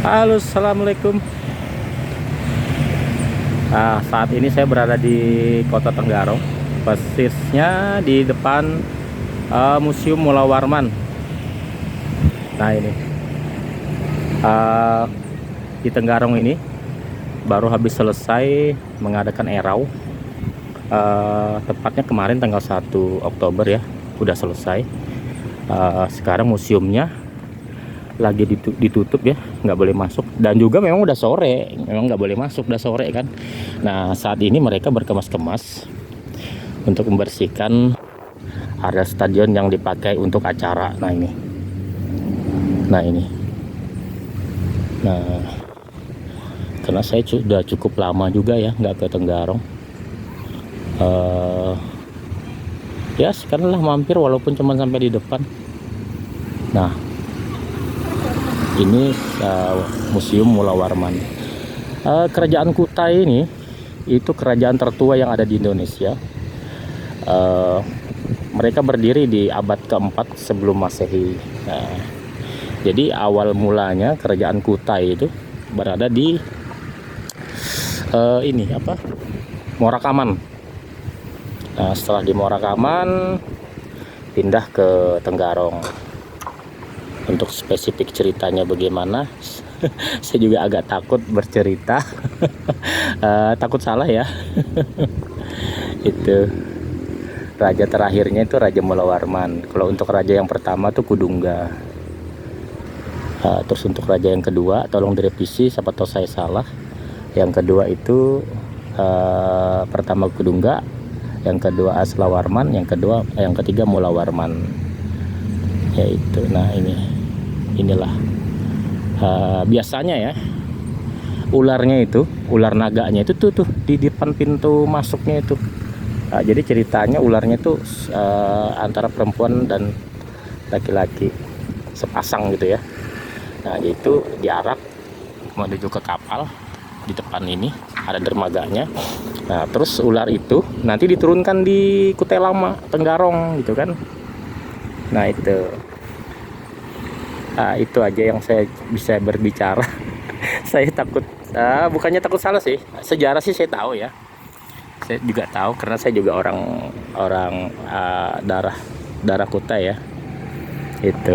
Halo, assalamualaikum. Saat ini saya berada di Kota Tenggarong, persisnya di depan Museum Mula Warman. Nah ini di Tenggarong ini baru habis selesai mengadakan erau. Tepatnya kemarin tanggal 1 Oktober ya, udah selesai. Sekarang museumnya lagi ditutup ya, nggak boleh masuk, dan juga memang udah sore, memang nggak boleh masuk, udah sore kan. Nah saat ini mereka berkemas-kemas untuk membersihkan area stadion yang dipakai untuk acara. Nah ini karena saya sudah cukup lama juga ya nggak ke Tenggarong, ya sekarang lah mampir walaupun cuma sampai di depan. Nah ini Museum Mula Warman. Kerajaan Kutai ini itu kerajaan tertua yang ada di Indonesia. Mereka berdiri di abad keempat sebelum Masehi. Jadi awal mulanya kerajaan Kutai itu berada di Morakaman. Setelah di Morakaman pindah ke Tenggarong. Untuk spesifik ceritanya bagaimana, saya juga agak takut bercerita. Takut salah ya. Itu raja terakhirnya itu Raja Mula Warman. Kalau untuk raja yang pertama tuh Kudungga. Terus untuk raja yang kedua, tolong direvisi siapa tahu saya salah. Yang kedua itu pertama Kudungga, yang kedua Asla Warman, yang ketiga Mula Warman. Yaitu, nah inilah biasanya ya ularnya itu, ular naganya itu tuh di depan pintu masuknya itu. Jadi ceritanya ularnya itu antara perempuan dan laki-laki sepasang gitu ya. Nah itu diarak menuju ke kapal, di depan ini ada dermaganya. Nah terus ular itu nanti diturunkan di Kutai Lama Tenggarong gitu kan. Nah itu aja yang saya bisa berbicara. Saya takut, bukannya takut salah sih, sejarah sih saya tahu ya, saya juga tahu karena saya juga orang darah Kutai ya. Itu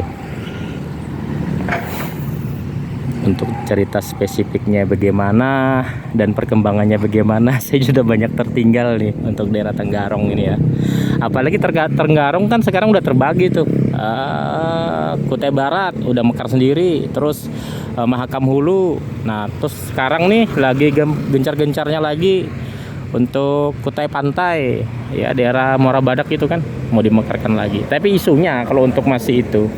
untuk cerita spesifiknya bagaimana dan perkembangannya bagaimana, saya sudah banyak tertinggal nih untuk daerah Tenggarong ini ya. Apalagi Tenggarong kan sekarang udah terbagi tuh. Kutai Barat udah mekar sendiri, terus Mahakam Hulu. Nah terus sekarang nih lagi gencar-gencarnya lagi untuk Kutai Pantai ya, daerah Muara Badak itu kan mau dimekarkan lagi. Tapi isunya kalau untuk masih itu,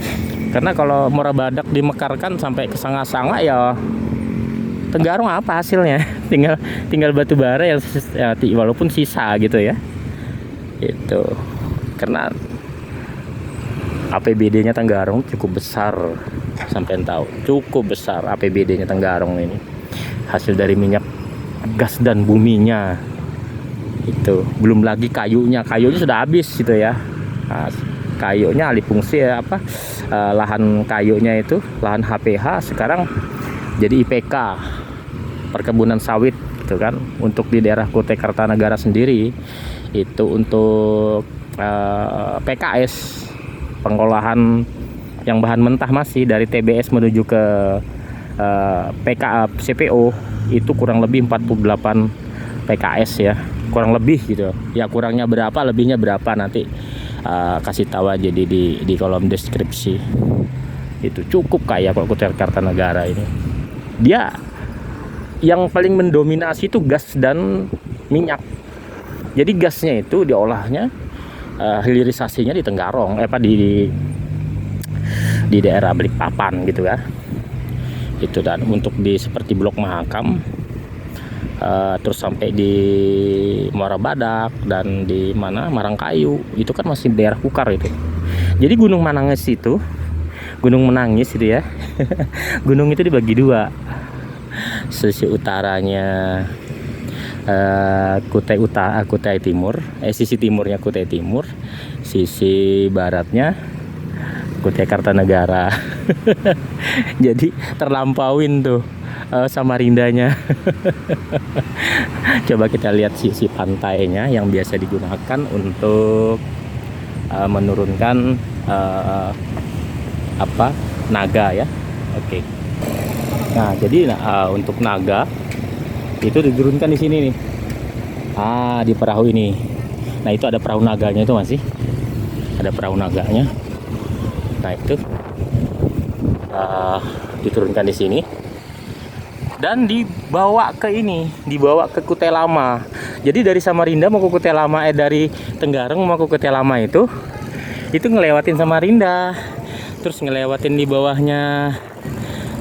karena kalau Muara Badak dimekarkan sampai ke Sanga-Sanga ya Tenggarong apa hasilnya? tinggal batu bara yang walaupun sisa gitu ya. Itu karena APBD-nya Tenggarong cukup besar, sampai tahu cukup besar APBD-nya Tenggarong ini, hasil dari minyak gas dan buminya. Itu belum lagi kayunya sudah habis gitu ya. Nah, kayunya alih fungsi ya, lahan kayunya itu lahan HPH sekarang jadi IPK, perkebunan sawit gitu kan. Untuk di daerah Kutai Kartanegara sendiri itu untuk PKS, pengolahan yang bahan mentah masih dari TBS menuju ke CPO itu kurang lebih 48 PKS ya, kurang lebih gitu ya. Kurangnya berapa, lebihnya berapa nanti kasih tahu aja di kolom deskripsi. Itu cukup kaya kalau Kutai Kartanegara ini. Dia yang paling mendominasi itu gas dan minyak. Jadi gasnya itu diolahnya, hilirisasinya di Tenggarong, di daerah Balikpapan gitu ya. Itu, dan untuk di seperti Blok Mahakam, terus sampai di Muara Badak dan di Marangkayu itu kan masih daerah Kukar itu. Jadi Gunung Menangis itu ya. Gunung itu dibagi dua, sisi utaranya Kutai Timur, sisi timurnya Kutai Timur, sisi baratnya Kutai Kartanegara. Jadi terlampauin tuh Samarindanya. Coba kita lihat sisi pantainya yang biasa digunakan untuk menurunkan naga ya. Oke. Nah, jadi untuk naga itu diturunkan di sini nih. Di perahu ini. Nah, itu ada perahu naganya itu masih. Ada perahu naganya. Nah, itu diturunkan di sini. Dan dibawa ke Kutai Lama. Jadi dari Samarinda mau ke Kutai Lama, dari Tenggarong mau ke Kutai Lama itu ngelewatin Samarinda, terus ngelewatin di bawahnya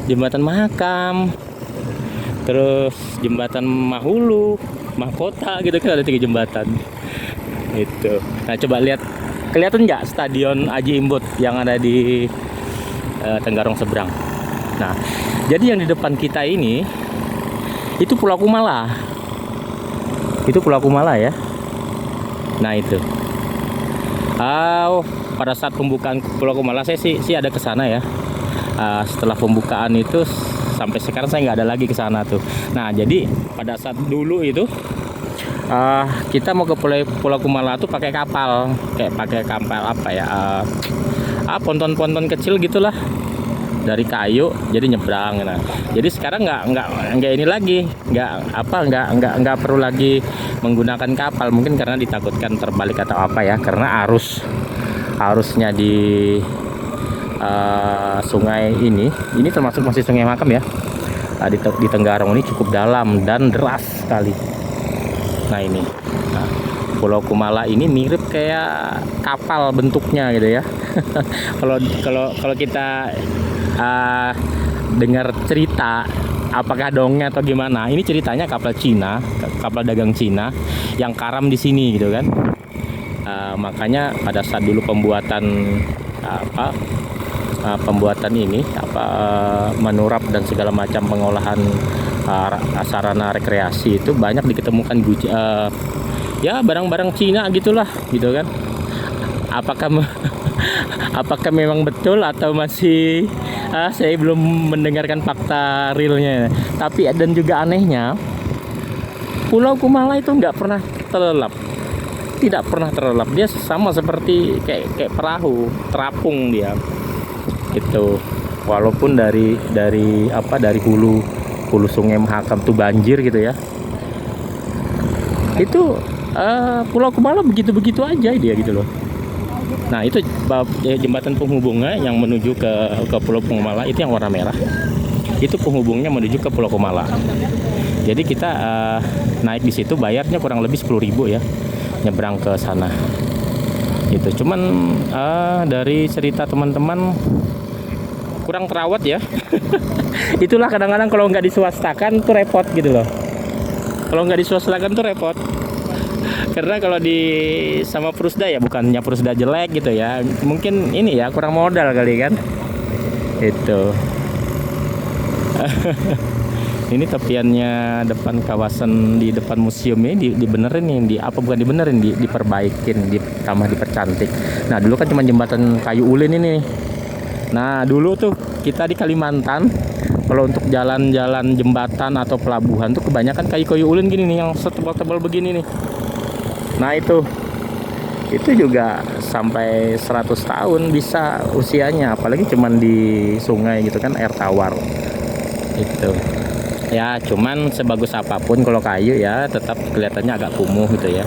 Jembatan Mahakam, terus Jembatan Mahulu, Mahkota gitu kan, ada 3 jembatan. Itu. Nah, coba lihat, kelihatan nggak Stadion Aji Imbut yang ada di Tenggarong seberang. Nah, jadi yang di depan kita ini itu Pulau Kumala. Itu Pulau Kumala ya. Nah, itu. Pada saat pembukaan Pulau Kumala saya sih ada ke sana ya. Setelah pembukaan itu sampai sekarang saya nggak ada lagi ke sana tuh. Nah, jadi pada saat dulu itu kita mau ke Pulau Kumala tuh pakai kapal, pakai kapal ponton-ponton kecil gitulah, dari kayu, jadi nyebrang. Nah, jadi sekarang nggak ini lagi, nggak perlu lagi menggunakan kapal, mungkin karena ditakutkan terbalik atau apa ya, karena arusnya di sungai ini termasuk masih Sungai Mahakam ya, di Tenggarong ini cukup dalam dan deras sekali. Nah, ini Pulau Kumala ini mirip kayak kapal bentuknya gitu ya. Kalau kita dengar cerita, apakah dongeng atau gimana, ini ceritanya kapal dagang Cina yang karam di sini gitu kan. Makanya pada saat dulu pembuatan menurap dan segala macam pengolahan sarana rekreasi itu banyak diketemukan ya barang-barang Cina gitulah gitu kan. Apakah memang betul atau masih saya belum mendengarkan fakta realnya. Tapi dan juga anehnya, Pulau Kumala itu nggak pernah terlelap, tidak pernah terlelap. Dia sama seperti kayak perahu terapung dia itu, walaupun dari hulu Sungai Mahakam tuh banjir gitu ya. Itu Pulau Kumala begitu aja dia gitu loh. Nah, itu jembatan penghubungnya yang menuju ke Pulau Kumala itu yang warna merah. Itu penghubungnya menuju ke Pulau Kumala. Jadi kita naik di situ bayarnya kurang lebih 10.000 ya, nyebrang ke sana. Gitu. Cuman dari cerita teman-teman kurang terawat ya. Itulah kadang-kadang kalau nggak diswastakan tuh repot gitu loh. Kalau nggak diswastakan tuh repot. Karena kalau sama Prusda ya, bukannya Prusda jelek gitu ya, mungkin ini ya kurang modal kali kan. Itu. Ini tepiannya depan kawasan, di depan museum ini dibenerin nih, diperbaikin, ditambah dipercantik. Nah, dulu kan cuma jembatan kayu ulin ini. Nah, dulu tuh kita di Kalimantan kalau untuk jalan-jalan jembatan atau pelabuhan tuh kebanyakan kayu ulin gini nih, yang setebal-tebal begini nih. Nah, itu juga sampai 100 tahun bisa usianya, apalagi cuman di sungai gitu kan, air tawar. Itu. Ya, cuman sebagus apapun kalau kayu ya tetap kelihatannya agak kumuh gitu ya.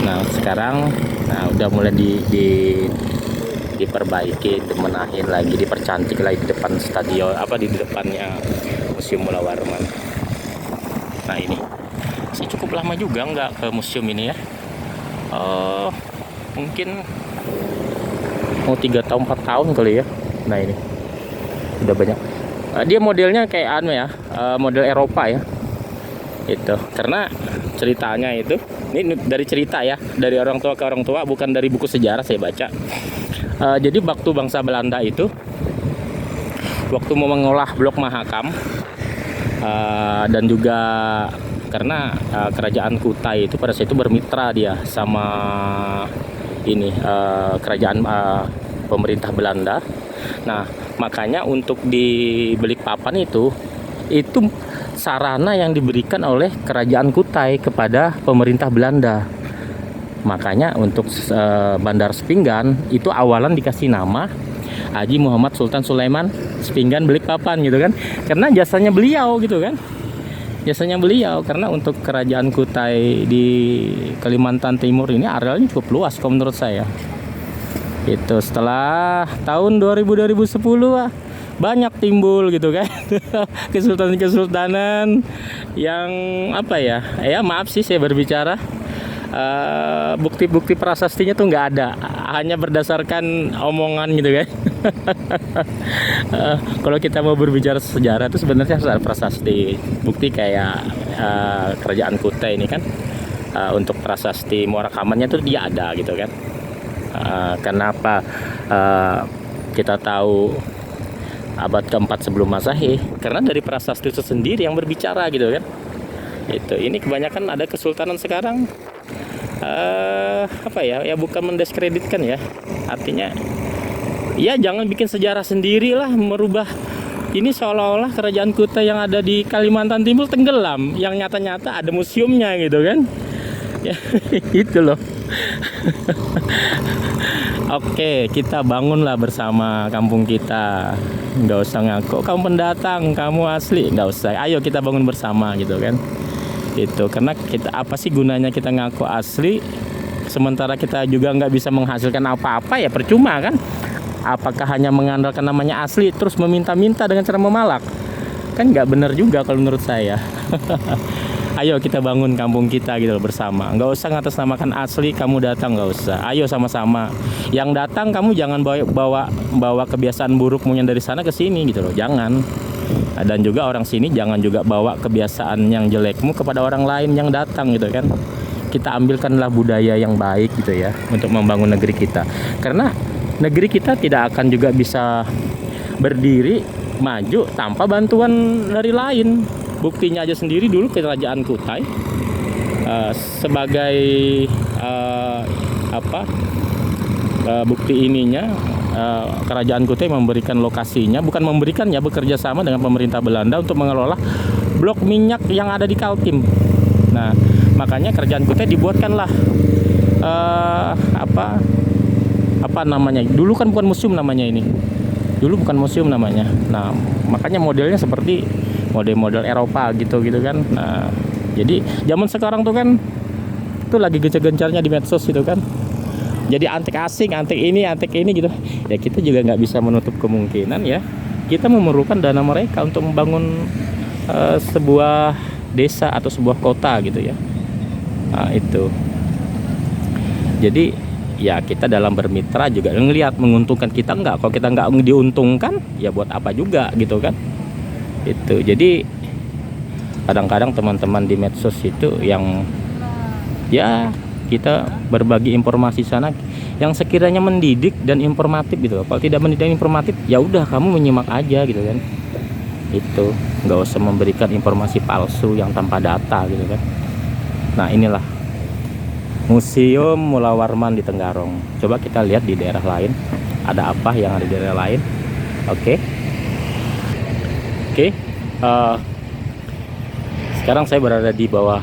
Nah, sekarang udah mulai diperbaiki, dimenahin lagi, dipercantik lagi di depan stadion, di depannya Museum Mula Warman. Nah, ini sih cukup lama juga nggak ke museum ini ya. Mungkin mau 3 tahun 4 tahun kali ya. Nah, ini udah banyak. Dia modelnya kayak model Eropa ya. Itu karena ceritanya ini dari cerita ya, dari orang tua ke orang tua, bukan dari buku sejarah saya baca. Jadi waktu bangsa Belanda itu waktu mau mengolah Blok Mahakam, dan juga karena kerajaan Kutai itu pada saat itu bermitra dia sama kerajaan pemerintah Belanda. Nah, makanya untuk di Balikpapan itu sarana yang diberikan oleh Kerajaan Kutai kepada pemerintah Belanda. Makanya untuk Bandar Sepinggan itu awalan dikasih nama Haji Muhammad Sultan Sulaiman Sepinggan Balikpapan gitu kan, karena jasanya beliau gitu kan, jasanya beliau. Karena untuk Kerajaan Kutai di Kalimantan Timur ini arealnya cukup luas kalau menurut saya. Itu setelah tahun 2010 banyak timbul gitu kan kesultanan-kesultanan yang apa ya, maaf sih saya berbicara, bukti-bukti prasastinya tuh nggak ada, hanya berdasarkan omongan gitu kan. Kalau kita mau berbicara sejarah itu sebenarnya harus ada prasasti, bukti kayak Kerajaan Kutai ini kan, untuk prasasti Muarakamannya tuh dia ada gitu kan. Kenapa kita tahu abad keempat sebelum Masehi? Karena dari prasasti itu sendiri yang berbicara gitu kan. Ini kebanyakan ada kesultanan sekarang bukan mendiskreditkan ya, artinya ya jangan bikin sejarah sendiri lah, merubah ini seolah-olah Kerajaan Kutai yang ada di Kalimantan Timur tenggelam, yang nyata-nyata ada museumnya gitu kan ya. Itu loh. Oke, kita bangunlah bersama kampung kita, nggak usah ngaku kamu pendatang, kamu asli, nggak usah, ayo kita bangun bersama gitu kan. Itu karena kita, apa sih gunanya kita ngaku asli sementara kita juga nggak bisa menghasilkan apa-apa, ya percuma kan. Apakah hanya mengandalkan namanya asli terus meminta-minta dengan cara memalak, kan nggak benar juga kalau menurut saya. Ayo kita bangun kampung kita gitu loh bersama, nggak usah ngatasnamakan asli kamu datang, nggak usah, ayo sama-sama. Yang datang kamu jangan bawa kebiasaan burukmu yang dari sana ke sini gitu loh, jangan. Dan juga orang sini jangan juga bawa kebiasaan yang jelekmu kepada orang lain yang datang gitu kan. Kita ambilkanlah budaya yang baik gitu ya untuk membangun negeri kita, karena negeri kita tidak akan juga bisa berdiri maju tanpa bantuan dari lain. Buktinya aja sendiri dulu Kerajaan Kutai sebagai bukti ininya, Kerajaan Kutai memberikan lokasinya, bukan memberikan ya, bekerja sama dengan pemerintah Belanda untuk mengelola blok minyak yang ada di Kaltim. Nah, makanya Kerajaan Kutai dibuatkanlah apa namanya? Dulu kan bukan museum namanya ini. Dulu bukan museum namanya. Nah, makanya modelnya seperti model-model Eropa gitu kan. Nah, jadi zaman sekarang tuh kan tuh lagi gencar-gencarnya di medsos gitu kan. Jadi antik asing, antik ini gitu. Ya kita juga nggak bisa menutup kemungkinan ya, kita memerlukan dana mereka untuk membangun sebuah desa atau sebuah kota gitu ya. Nah, itu. Jadi ya kita dalam bermitra juga ngelihat menguntungkan kita nggak. Kalau kita nggak diuntungkan, ya buat apa juga gitu kan. Itu. Jadi kadang-kadang teman-teman di medsos itu yang ya kita berbagi informasi sana yang sekiranya mendidik dan informatif gitu. Kalau tidak mendidik dan informatif, ya udah kamu menyimak aja gitu kan. Itu nggak usah memberikan informasi palsu yang tanpa data gitu kan. Nah, inilah Museum Mula Warman di Tenggarong. Coba kita lihat di daerah lain ada apa yang ada di daerah lain. Oke. Sekarang saya berada di bawah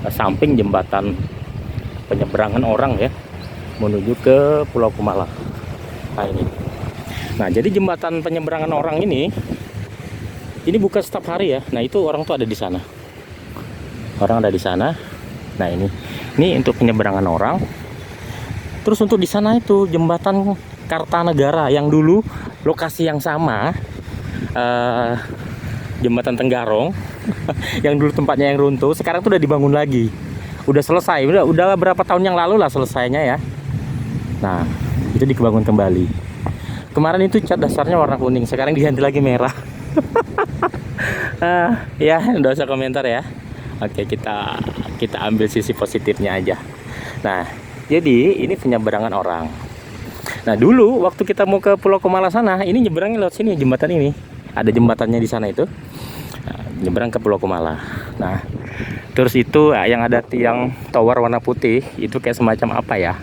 samping jembatan penyeberangan orang ya, menuju ke Pulau Kumala. Nah ini. Nah, jadi jembatan penyeberangan orang ini bukan setiap hari ya. Nah, itu orang tuh ada di sana. Orang ada di sana. Nah, ini untuk penyeberangan orang. Terus untuk di sana itu jembatan Kartanegara yang dulu lokasi yang sama, jembatan Tenggarong yang dulu tempatnya yang runtuh, sekarang tuh udah dibangun lagi. Udah selesai, udah berapa tahun yang lalu lah selesainya ya. Nah, itu dibangun kembali. Kemarin itu cat dasarnya warna kuning, sekarang diganti lagi merah. Ya, nggak usah komentar ya. Oke, kita ambil sisi positifnya aja. Nah, jadi ini penyeberangan orang. Nah, dulu waktu kita mau ke Pulau Kumala sana, ini nyeberangnya lewat sini, jembatan ini. Ada jembatannya di sana itu. Nah, nyeberang ke Pulau Kumala. Nah, terus itu yang ada tiang tower warna putih, itu kayak semacam apa ya?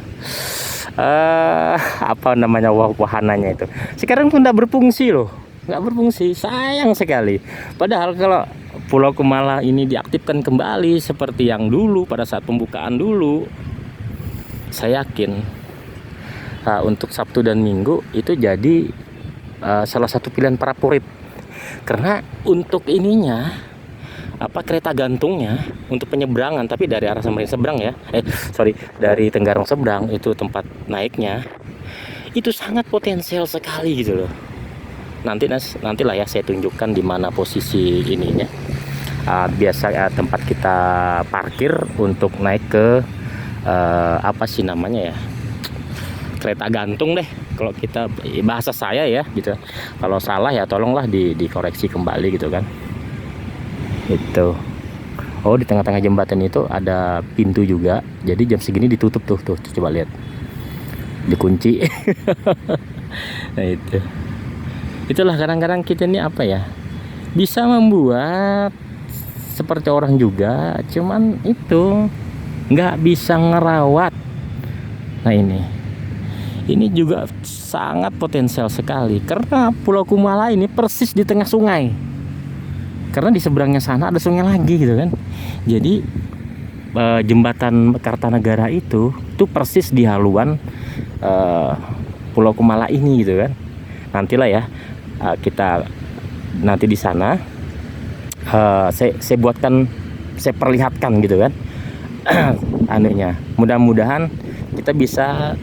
apa namanya, wahananya itu sekarang tuh nggak berfungsi loh, nggak berfungsi, sayang sekali. Padahal kalau Pulau Kumala ini diaktifkan kembali seperti yang dulu pada saat pembukaan dulu, saya yakin untuk Sabtu dan Minggu itu jadi salah satu pilihan favorit. Karena untuk ininya, kereta gantungnya untuk penyeberangan, tapi dari arah Samarinda seberang ya, dari Tenggarong seberang, itu tempat naiknya itu sangat potensial sekali gitu loh. Nantilah ya saya tunjukkan di mana posisi ininya, tempat kita parkir untuk naik ke apa sih namanya ya, kereta gantung deh kalau kita bahasa saya ya gitu. Kalau salah ya tolonglah dikoreksi kembali gitu kan. Itu. Oh, di tengah-tengah jembatan itu ada pintu juga. Jadi jam segini ditutup tuh coba lihat. Dikunci. Nah, itu. Itulah kadang-kadang kita ini apa ya? Bisa membuat seperti orang juga, cuman itu nggak bisa ngerawat. Nah, ini juga sangat potensial sekali karena Pulau Kumala ini persis di tengah sungai. Karena di seberangnya sana ada sungai lagi gitu kan. Jadi jembatan Kartanegara itu persis di haluan Pulau Kumala ini gitu kan. Nantilah ya kita nanti di sana saya perlihatkan gitu kan. Anunya, mudah-mudahan kita bisa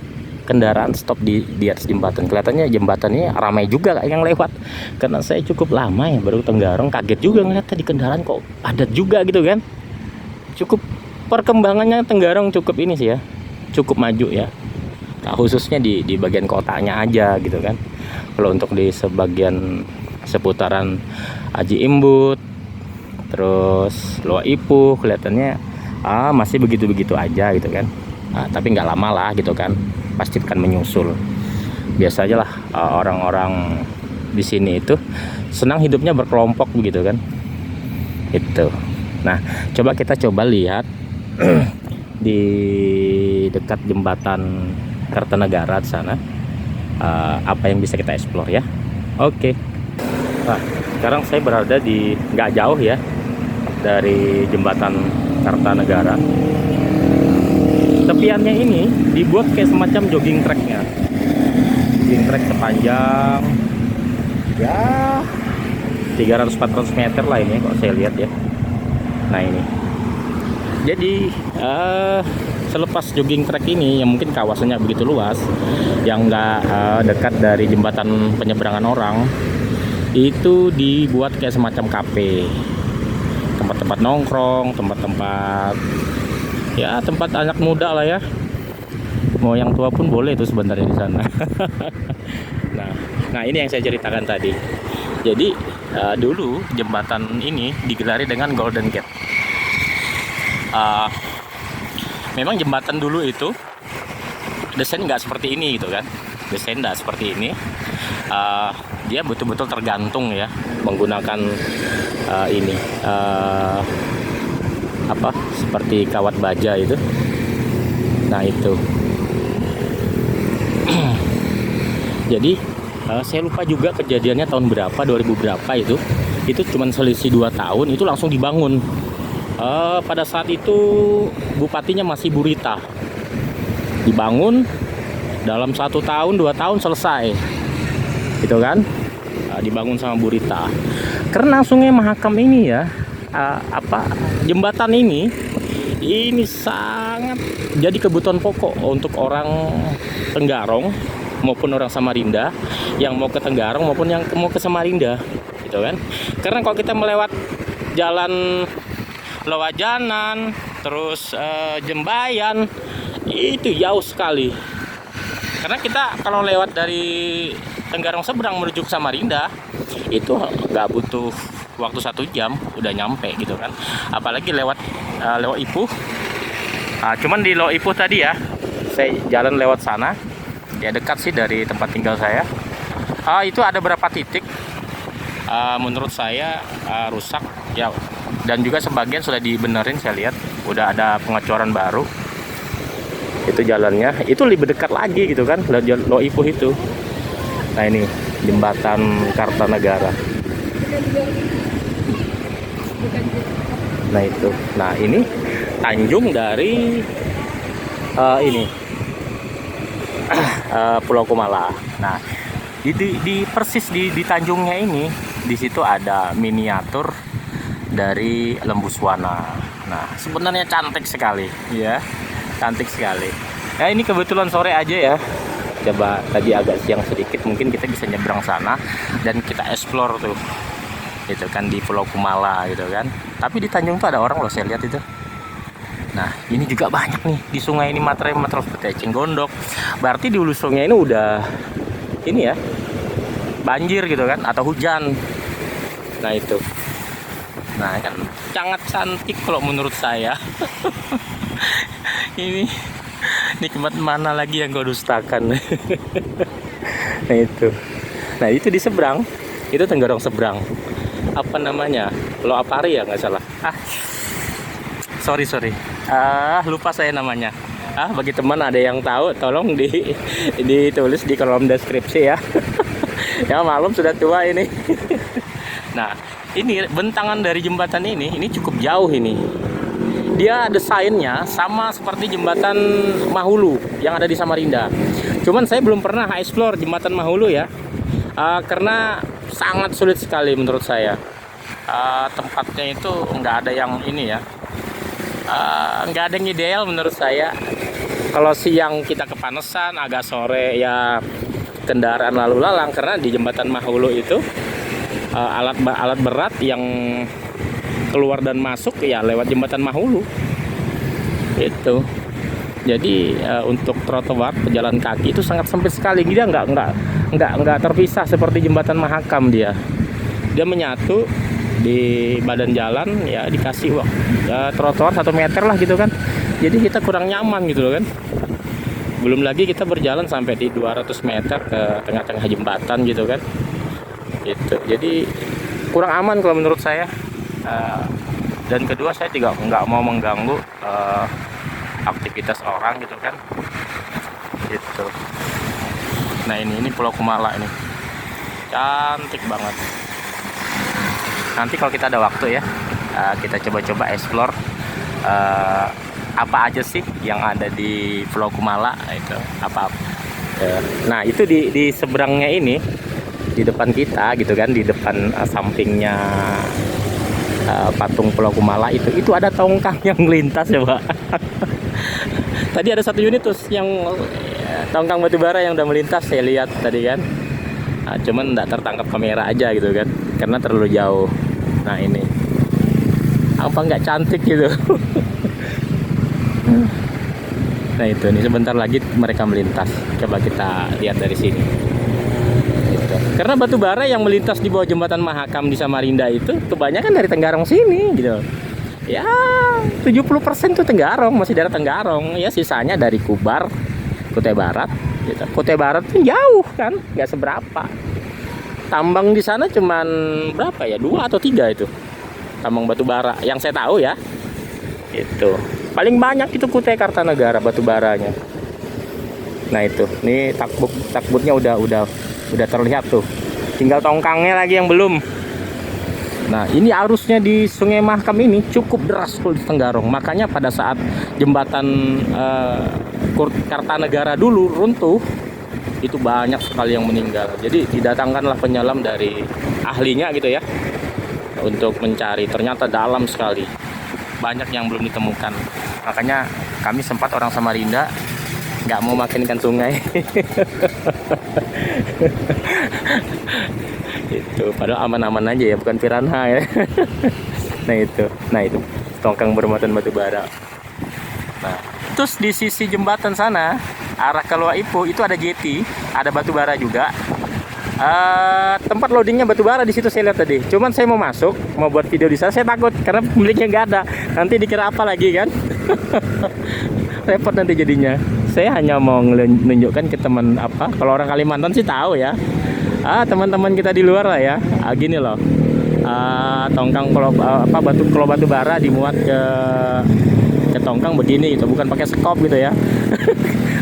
kendaraan stop di atas jembatan. Kelihatannya jembatannya ramai juga yang lewat, karena saya cukup lama ya baru Tenggarong, kaget juga ngeliat tadi kendaraan kok padat juga gitu kan. Cukup perkembangannya Tenggarong cukup ini sih ya, cukup maju ya. Nah, khususnya di bagian kotanya aja gitu kan. Kalau untuk di sebagian seputaran Aji Imbut, terus Loa Ipuh, kelihatannya masih begitu-begitu aja gitu kan. Tapi nggak lama lah gitu kan, pasti akan menyusul. Biasa aja lah, orang-orang di sini itu senang hidupnya berkelompok begitu kan. Itu. Nah, kita coba lihat di dekat jembatan Kartanegara di sana, apa yang bisa kita explore ya. Oke. Nah, sekarang saya berada di nggak jauh ya dari jembatan Kartanegara. Tepiannya ini dibuat kayak semacam jogging tracknya, jogging track sepanjang ya 300-400 meter lah ini kalau saya lihat ya. Nah, ini jadi selepas jogging track ini yang mungkin kawasannya begitu luas, yang nggak dekat dari jembatan penyeberangan orang, itu dibuat kayak semacam kafe, tempat-tempat nongkrong, tempat-tempat ya, tempat anak muda lah ya, mau yang tua pun boleh itu sebenarnya di sana. nah ini yang saya ceritakan tadi. Jadi dulu jembatan ini digelari dengan Golden Gate. Memang jembatan dulu itu desain nggak seperti ini gitu kan, desain nggak seperti ini. Dia betul-betul tergantung ya, menggunakan seperti kawat baja itu. Nah, itu jadi saya lupa juga kejadiannya tahun berapa, 2000 berapa itu cuman selisih 2 tahun itu langsung dibangun. Pada saat itu bupatinya masih Burita. Dibangun dalam 1 tahun 2 tahun selesai gitu kan. Dibangun sama Burita. Karena Sungai Mahakam ini ya, jembatan ini sangat jadi kebutuhan pokok untuk orang Tenggarong maupun orang Samarinda yang mau ke Tenggarong maupun yang mau ke Samarinda gitu kan. Karena kalau kita melewat jalan Lewajanan terus Jembayan itu jauh sekali. Karena kita kalau lewat dari Tenggarong seberang menuju ke Samarinda itu nggak butuh waktu 1 jam udah nyampe gitu kan. Apalagi lewat Loa Ipuh. Cuman di Loa Ipuh tadi ya, saya jalan lewat sana ya, dekat sih dari tempat tinggal saya. Itu ada berapa titik menurut saya rusak ya, dan juga sebagian sudah dibenerin. Saya lihat udah ada pengecoran baru. Itu jalannya, itu lebih dekat lagi gitu kan, Loipuh itu. Nah ini jembatan Kartanegara. Nah itu, nah ini Tanjung dari ini Pulau Kumala. Nah di persis di Tanjungnya ini, di situ ada miniatur dari Lembuswana. Nah sebenarnya cantik sekali, ya, cantik sekali. Nah ini kebetulan sore aja ya. Coba tadi agak siang sedikit, mungkin kita bisa nyebrang sana dan kita explore tuh, gitu kan, di Pulau Kumala gitu kan. Tapi di Tanjung tuh ada orang loh, saya lihat itu. Nah ini juga banyak nih di sungai ini materai seperti eceng gondok. Berarti di hulu sungai ini udah ini ya, banjir gitu kan, atau hujan. Nah itu, nah kan sangat cantik kalau menurut saya. Ini nikmat mana lagi yang kau dustakan? Nah itu, nah itu di seberang itu Tenggarong seberang, apa namanya, Pulau Apari ya nggak salah. Sorry lupa saya namanya. Bagi teman ada yang tahu, tolong ditulis di kolom deskripsi ya. Ya maklum sudah tua ini. Nah ini bentangan dari jembatan ini cukup jauh ini. Dia desainnya sama seperti jembatan Mahulu yang ada di Samarinda. Cuman saya belum pernah explore jembatan Mahulu ya, karena sangat sulit sekali menurut saya. Tempatnya itu nggak ada yang ini ya, nggak ada yang ideal menurut saya. Kalau siang kita kepanasan, agak sore ya kendaraan lalu lalang, karena di jembatan Mahulu itu alat berat yang keluar dan masuk ya lewat jembatan Mahulu itu. Jadi untuk trotoar pejalan kaki itu sangat sempit sekali. Dia nggak terpisah seperti jembatan Mahakam. Dia menyatu di badan jalan ya, dikasih trotoar 1 meter lah gitu kan. Jadi kita kurang nyaman gitu loh kan. Belum lagi kita berjalan sampai di 200 meter ke tengah-tengah jembatan gitu kan. Gitu. Jadi kurang aman kalau menurut saya. Dan kedua, saya juga nggak mau mengganggu aktivitas orang gitu kan, gitu. Nah ini Pulau Kumala ini cantik banget. Nanti kalau kita ada waktu ya, kita coba-coba explore apa aja sih yang ada di Pulau Kumala itu, apa. Nah itu di seberangnya ini, di depan kita gitu kan, di depan sampingnya patung Pulau Kumala itu ada tongkang yang melintas ya Pak. Tadi ada 1 unit terus yang tongkang batubara yang udah melintas, saya lihat tadi kan. Cuman nggak tertangkap kamera aja gitu kan, karena terlalu jauh. Nah ini apa nggak cantik gitu. Nah itu, nih sebentar lagi mereka melintas. Coba kita lihat dari sini. Karena batu bara yang melintas di bawah jembatan Mahakam di Samarinda itu kebanyakan dari Tenggarong sini gitu. Ya 70% tuh Tenggarong, masih daerah Tenggarong. Ya sisanya dari Kubar, Kutai Barat gitu. Kutai Barat tuh jauh kan, nggak seberapa. Tambang di sana cuman berapa ya, 2 atau 3 itu tambang batu bara yang saya tahu ya. Itu paling banyak itu Kutai Kartanegara batu baranya. Nah itu, nih takbutnya udah terlihat tuh, tinggal tongkangnya lagi yang belum. Nah ini arusnya di Sungai Mahakam ini cukup deras tuh di Tenggarong, makanya pada saat jembatan Kartanegara dulu runtuh itu banyak sekali yang meninggal. Jadi didatangkanlah penyelam dari ahlinya gitu ya untuk mencari, ternyata dalam sekali, banyak yang belum ditemukan. Makanya kami sempat orang Samarinda nggak mau makan ikan sungai. Itu padahal aman-aman aja ya, bukan piranha ya. Nah itu tongkang bermuatan batu bara. Nah terus di sisi jembatan sana arah ke Loipuh itu ada jeti, ada batu bara juga. Tempat loadingnya batu bara di situ saya lihat tadi. Cuman saya mau masuk, mau buat video di sana, saya takut karena pemiliknya nggak ada. Nanti dikira apa lagi kan? Repot nanti jadinya. Saya hanya mau menunjukkan ke teman apa, kalau orang Kalimantan sih tahu ya. Teman-teman kita di luar lah ya. Gini loh. Tongkang kalau batu bara dimuat ke ke Tongkang begini gitu, bukan pakai sekop gitu ya.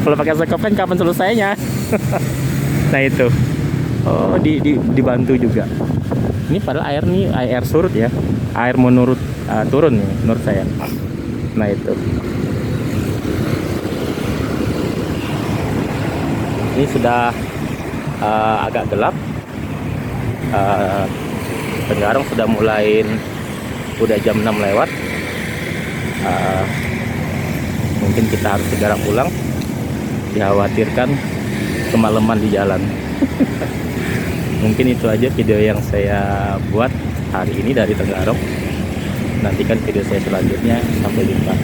Kalau pakai sekop kan kapan selesainya? Nah itu, oh dibantu juga. Ini padahal air nih air surut ya, air menurut turun nih menurut saya. Nah itu, ini sudah agak gelap. Tenggarong sudah mulai, udah jam 6 lewat. Mungkin kita harus segera pulang, dikhawatirkan kemalaman di jalan. Mungkin itu aja video yang saya buat hari ini dari Tenggarong. Nantikan video saya selanjutnya. Sampai jumpa.